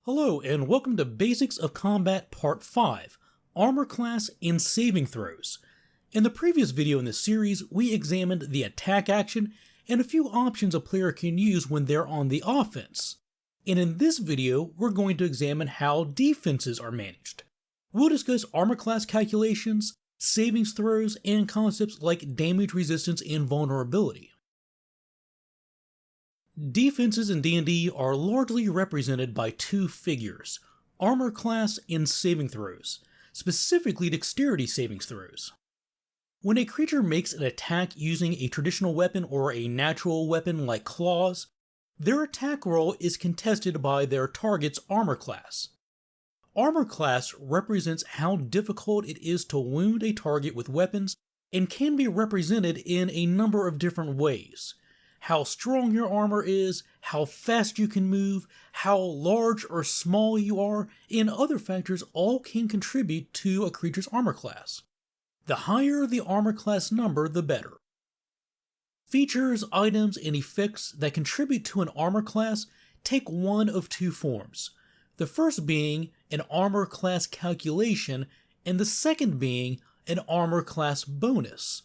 Hello and welcome to Basics of Combat Part 5, Armor Class and Saving Throws. In the previous video in this series, we examined the attack action and a few options a player can use when they're on the offense. And in this video, we're going to examine how defenses are managed. We'll discuss armor class calculations, savings throws, and concepts like damage resistance and vulnerability. Defenses in D&D are largely represented by two figures, armor class and saving throws, specifically dexterity savings throws. When a creature makes an attack using a traditional weapon or a natural weapon like claws, their attack roll is contested by their target's armor class. Armor class represents how difficult it is to wound a target with weapons and can be represented in a number of different ways. How strong your armor is, how fast you can move, how large or small you are, and other factors all can contribute to a creature's armor class. The higher the armor class number, the better. Features, items, and effects that contribute to an armor class take one of two forms. The first being an armor class calculation, and the second being an armor class bonus.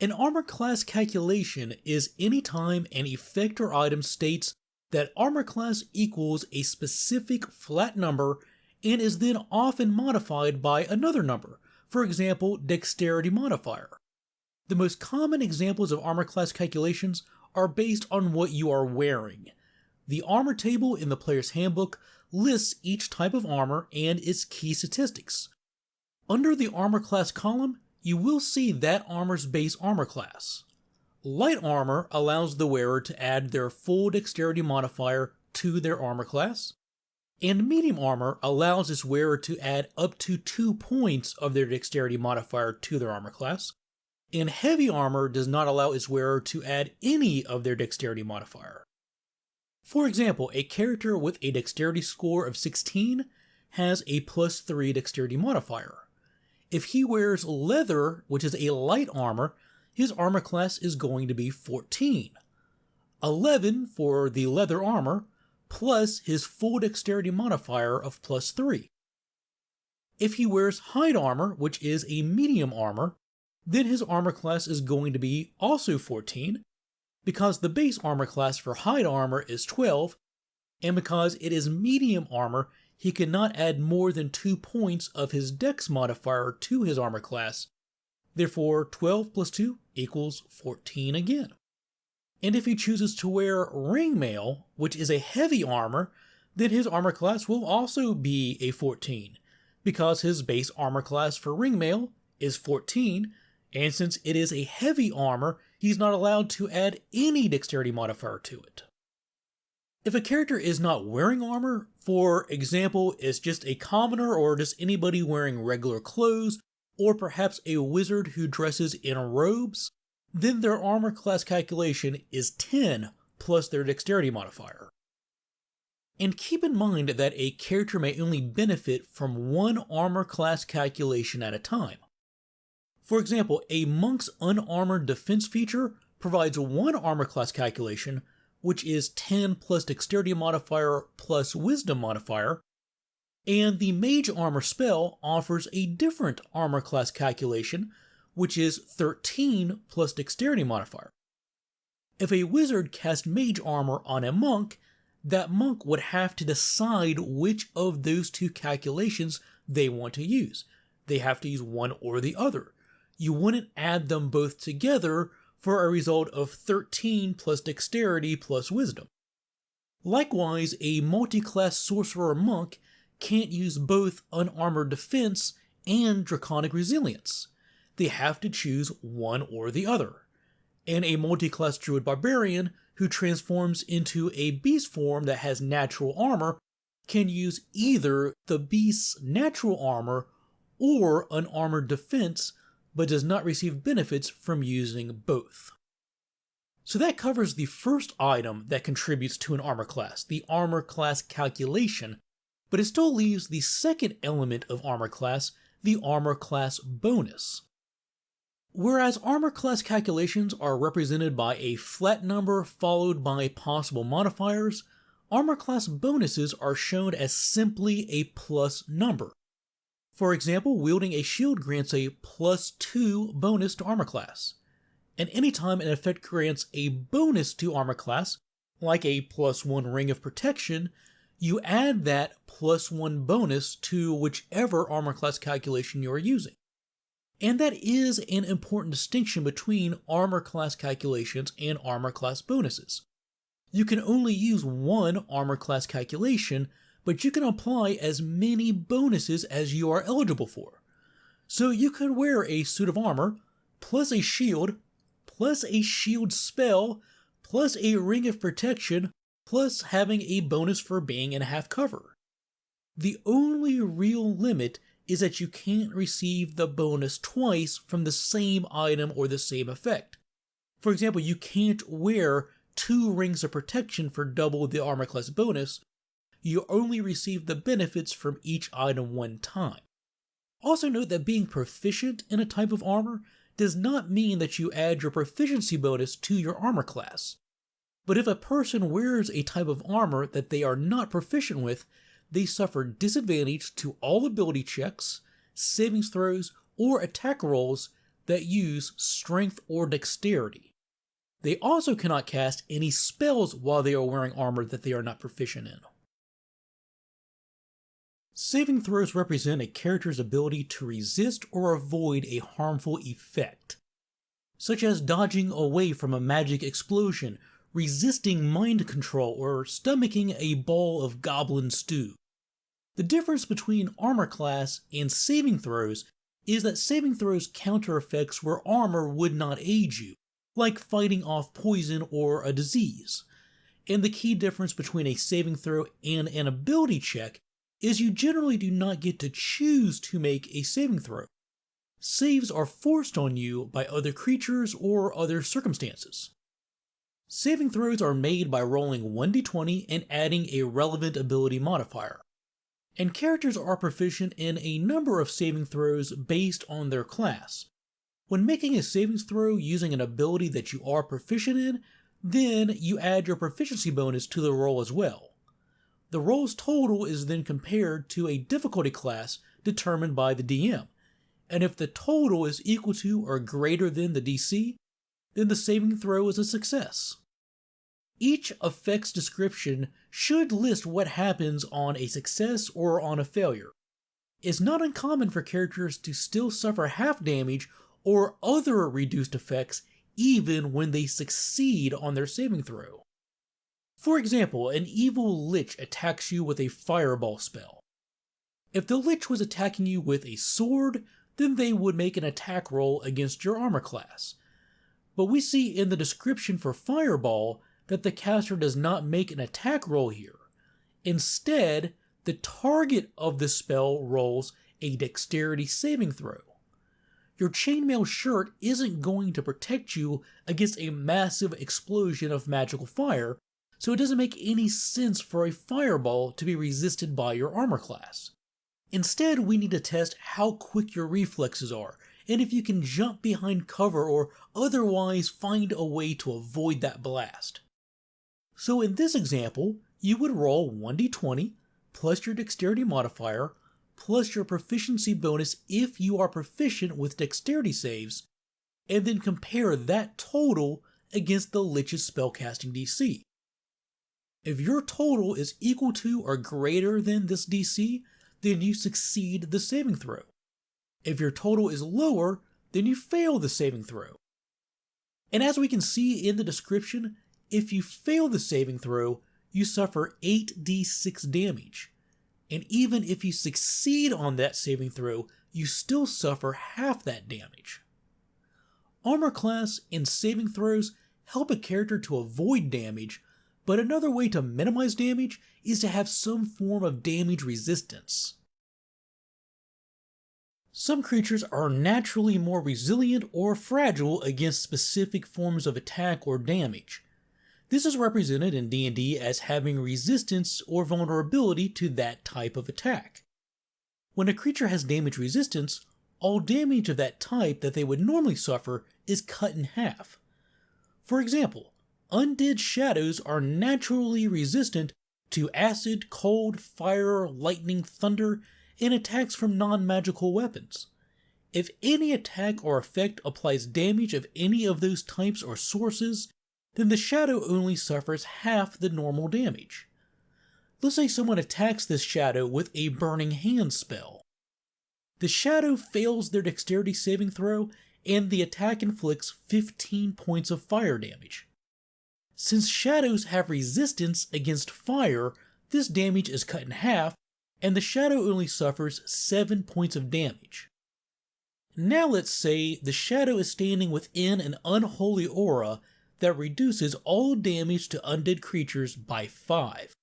An armor class calculation is any time an effect or item states that armor class equals a specific flat number and is then often modified by another number, for example, dexterity modifier. The most common examples of armor class calculations are based on what you are wearing. The armor table in the player's handbook lists each type of armor and its key statistics. Under the armor class column, you will see that armor's base armor class. Light armor allows the wearer to add their full dexterity modifier to their armor class, and medium armor allows its wearer to add up to 2 points of their dexterity modifier to their armor class, and heavy armor does not allow its wearer to add any of their dexterity modifier. For example, a character with a dexterity score of 16 has a +3 dexterity modifier. If he wears leather, which is a light armor, his armor class is going to be 14. 11 for the leather armor, plus his full dexterity modifier of +3. If he wears hide armor, which is a medium armor, then his armor class is going to be also 14, because the base armor class for hide armor is 12, and because it is medium armor, he cannot add more than 2 points of his dex modifier to his armor class. Therefore, 12 plus 2 equals 14 again. And if he chooses to wear ring mail, which is a heavy armor, then his armor class will also be a 14, because his base armor class for ring mail is 14, and since it is a heavy armor, he's not allowed to add any dexterity modifier to it. If a character is not wearing armor, for example, is just a commoner or just anybody wearing regular clothes, or perhaps a wizard who dresses in robes, then their armor class calculation is 10 plus their dexterity modifier. And keep in mind that a character may only benefit from one armor class calculation at a time. For example, a monk's unarmored defense feature provides one armor class calculation, which is 10 plus dexterity modifier plus wisdom modifier, and the mage armor spell offers a different armor class calculation, which is 13 plus dexterity modifier. If a wizard cast mage armor on a monk, that monk would have to decide which of those two calculations they want to use. They have to use one or the other. You wouldn't add them both together for a result of 13 plus dexterity plus wisdom. Likewise, a multi-class sorcerer monk can't use both unarmored defense and draconic resilience. They have to choose one or the other. And a multi-class druid barbarian who transforms into a beast form that has natural armor can use either the beast's natural armor or unarmored defense, but does not receive benefits from using both. So that covers the first item that contributes to an armor class, the armor class calculation, but it still leaves the second element of armor class, the armor class bonus. Whereas armor class calculations are represented by a flat number followed by possible modifiers, armor class bonuses are shown as simply a plus number. For example, wielding a shield grants a +2 bonus to armor class. And anytime an effect grants a bonus to armor class, like a +1 ring of protection, you add that +1 bonus to whichever armor class calculation you are using. And that is an important distinction between armor class calculations and armor class bonuses. You can only use one armor class calculation, but you can apply as many bonuses as you are eligible for. So you could wear a suit of armor, plus a shield spell, plus a ring of protection, plus having a bonus for being in half cover. The only real limit is that you can't receive the bonus twice from the same item or the same effect. For example, you can't wear 2 rings of protection for double the armor class bonus. You only receive the benefits from each item one time. Also note that being proficient in a type of armor does not mean that you add your proficiency bonus to your armor class. But if a person wears a type of armor that they are not proficient with, they suffer disadvantage to all ability checks, savings throws, or attack rolls that use strength or dexterity. They also cannot cast any spells while they are wearing armor that they are not proficient in. Saving throws represent a character's ability to resist or avoid a harmful effect, such as dodging away from a magic explosion, resisting mind control, or stomaching a bowl of goblin stew. The difference between armor class and saving throws is that saving throws counter effects where armor would not aid you, like fighting off poison or a disease. And the key difference between a saving throw and an ability check is you generally do not get to choose to make a saving throw. Saves are forced on you by other creatures or other circumstances. Saving throws are made by rolling 1d20 and adding a relevant ability modifier. And characters are proficient in a number of saving throws based on their class. When making a savings throw using an ability that you are proficient in, then you add your proficiency bonus to the roll as well. The roll's total is then compared to a difficulty class determined by the DM, and if the total is equal to or greater than the DC, then the saving throw is a success. Each effect's description should list what happens on a success or on a failure. It's not uncommon for characters to still suffer half damage or other reduced effects even when they succeed on their saving throw. For example, an evil lich attacks you with a fireball spell. If the lich was attacking you with a sword, then they would make an attack roll against your armor class. But we see in the description for fireball that the caster does not make an attack roll here. Instead, the target of the spell rolls a dexterity saving throw. Your chainmail shirt isn't going to protect you against a massive explosion of magical fire, so it doesn't make any sense for a fireball to be resisted by your armor class. Instead, we need to test how quick your reflexes are, and if you can jump behind cover or otherwise find a way to avoid that blast. So in this example, you would roll 1d20 plus your dexterity modifier plus your proficiency bonus if you are proficient with dexterity saves, and then compare that total against the Lich's spellcasting DC. If your total is equal to or greater than this DC, then you succeed the saving throw. If your total is lower, then you fail the saving throw. And as we can see in the description, if you fail the saving throw, you suffer 8d6 damage. And even if you succeed on that saving throw, you still suffer half that damage. Armor class and saving throws help a character to avoid damage, but another way to minimize damage is to have some form of damage resistance. Some creatures are naturally more resilient or fragile against specific forms of attack or damage. This is represented in D&D as having resistance or vulnerability to that type of attack. When a creature has damage resistance, all damage of that type that they would normally suffer is cut in half. For example, undead shadows are naturally resistant to acid, cold, fire, lightning, thunder, and attacks from non-magical weapons. If any attack or effect applies damage of any of those types or sources, then the shadow only suffers half the normal damage. Let's say someone attacks this shadow with a Burning Hands spell. The shadow fails their dexterity saving throw, and the attack inflicts 15 points of fire damage. Since shadows have resistance against fire, this damage is cut in half, and the shadow only suffers 7 points of damage. Now let's say the shadow is standing within an unholy aura that reduces all damage to undead creatures by 5.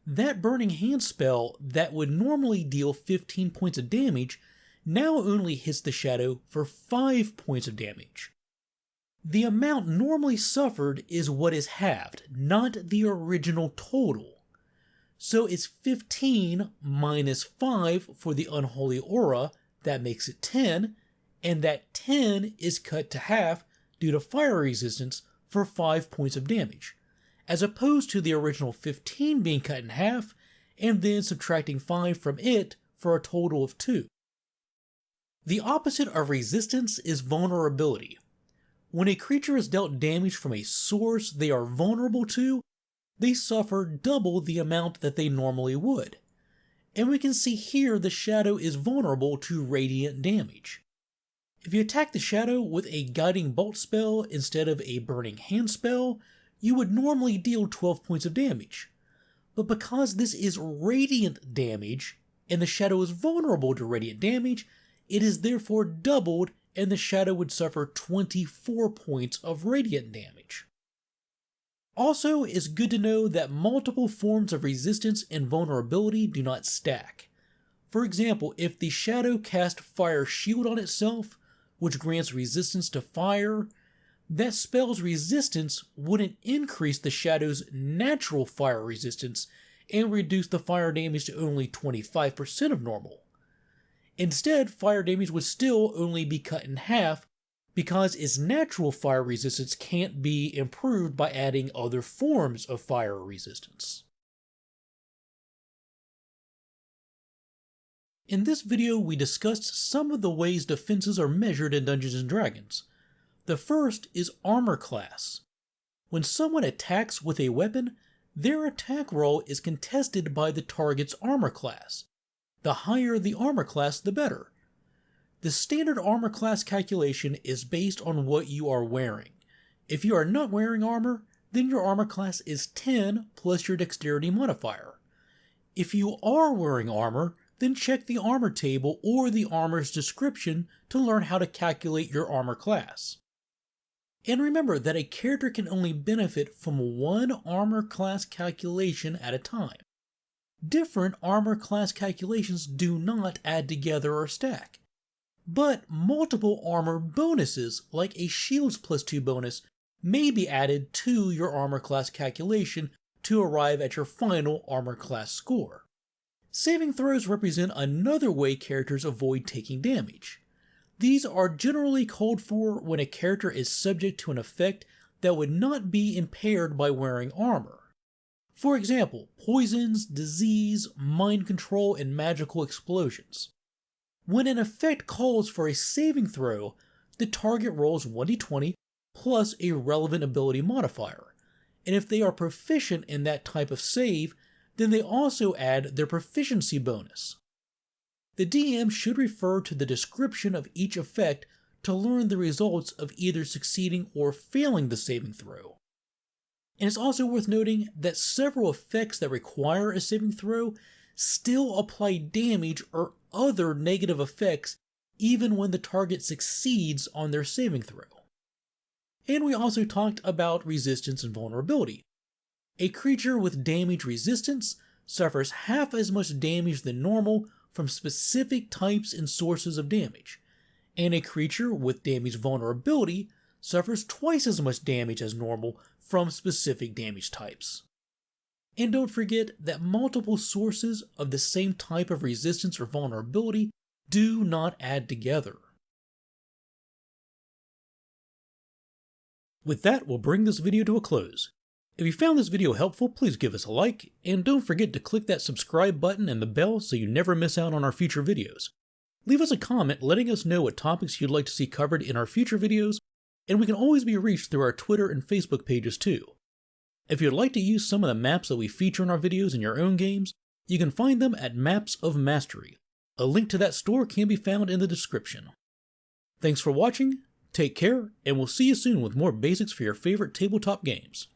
That Burning Hand spell that would normally deal 15 points of damage now only hits the shadow for 5 points of damage. The amount normally suffered is what is halved, not the original total. So it's 15 minus 5 for the unholy aura, that makes it 10, and that 10 is cut to half due to fire resistance for 5 points of damage, as opposed to the original 15 being cut in half and then subtracting 5 from it for a total of 2. The opposite of resistance is vulnerability. When a creature is dealt damage from a source they are vulnerable to, they suffer double the amount that they normally would. And we can see here the shadow is vulnerable to radiant damage. If you attack the shadow with a Guiding Bolt spell instead of a Burning Hand spell, you would normally deal 12 points of damage. But because this is radiant damage, and the shadow is vulnerable to radiant damage, it is therefore doubled and the shadow would suffer 24 points of radiant damage. Also, it's good to know that multiple forms of resistance and vulnerability do not stack. For example, if the shadow cast Fire Shield on itself, which grants resistance to fire, that spell's resistance wouldn't increase the shadow's natural fire resistance and reduce the fire damage to only 25% of normal. Instead, fire damage would still only be cut in half because its natural fire resistance can't be improved by adding other forms of fire resistance. In this video, we discussed some of the ways defenses are measured in Dungeons & Dragons. The first is armor class. When someone attacks with a weapon, their attack roll is contested by the target's armor class. The higher the armor class, the better. The standard armor class calculation is based on what you are wearing. If you are not wearing armor, then your armor class is 10 plus your dexterity modifier. If you are wearing armor, then check the armor table or the armor's description to learn how to calculate your armor class. And remember that a character can only benefit from one armor class calculation at a time. Different armor class calculations do not add together or stack. But multiple armor bonuses, like a Shields plus 2 bonus, may be added to your armor class calculation to arrive at your final armor class score. Saving throws represent another way characters avoid taking damage. These are generally called for when a character is subject to an effect that would not be impaired by wearing armor. For example, poisons, disease, mind control, and magical explosions. When an effect calls for a saving throw, the target rolls 1d20 plus a relevant ability modifier, and if they are proficient in that type of save, then they also add their proficiency bonus. The DM should refer to the description of each effect to learn the results of either succeeding or failing the saving throw. And it's also worth noting that several effects that require a saving throw still apply damage or other negative effects even when the target succeeds on their saving throw. And we also talked about resistance and vulnerability. A creature with damage resistance suffers half as much damage than normal from specific types and sources of damage, and a creature with damage vulnerability suffers twice as much damage as normal from specific damage types. And don't forget that multiple sources of the same type of resistance or vulnerability do not add together. With that, we'll bring this video to a close. If you found this video helpful, please give us a like, and don't forget to click that subscribe button and the bell so you never miss out on our future videos. Leave us a comment letting us know what topics you'd like to see covered in our future videos, and we can always be reached through our Twitter and Facebook pages too. If you'd like to use some of the maps that we feature in our videos in your own games, you can find them at Maps of Mastery. A link to that store can be found in the description. Thanks for watching, take care, and we'll see you soon with more basics for your favorite tabletop games.